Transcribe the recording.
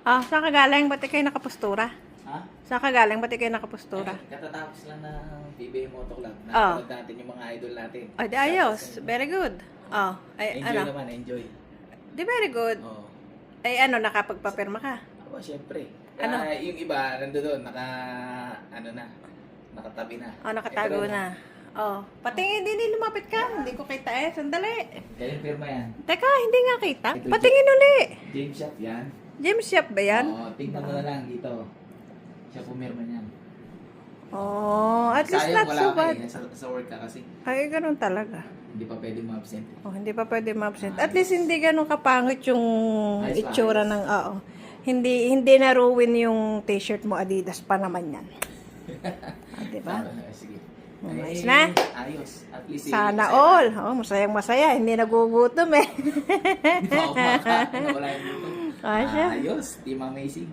Ah, saan ka galing? Ba't kayo nakapostura? Ha? Saan ka galing? Ba't kayo nakapostura? Katatapos lang ng PBA Moto Club. Oh. Napanood natin yung mga idol natin. Ay, di ayos. Very good. Oh, ay, Enjoy ano? naman, enjoy. Di very good. Oo. Ay, ano, nakapagpapirma ka? Oo, syempre. Ano? Yung iba, nandoon, nakatabi na. Oh, nakatago Ito na. Oh, patingin din, lumapit ka. Hindi ko kita eh. Sandali. Galing firma yan. Teka, hindi nga kita. Patingin uli. James Shop yan. James Shop ba yan? Oo, tingnan mo na lang dito. Siya pumirma niyan. Oh, at least not Sayang wala so ka bad. eh. Sa work ka kasi. Ay, ganun talaga. Hindi pa pwede ma-absent. Oh, hindi pa pwede ma-absent. At least hindi ganun kapangit yung Ayos pa, itsura ayos. ng, oo. Hindi na ruin yung t-shirt mo, Adidas pa naman yan. Ah, diba? Sige. Ayos na? Ayos. At least Sana all. Oh, masayang masaya. Hindi nagugutom eh. Hindi pa ako kumakain. Wala yung dito. Ah, siya. Ayos. Team amazing.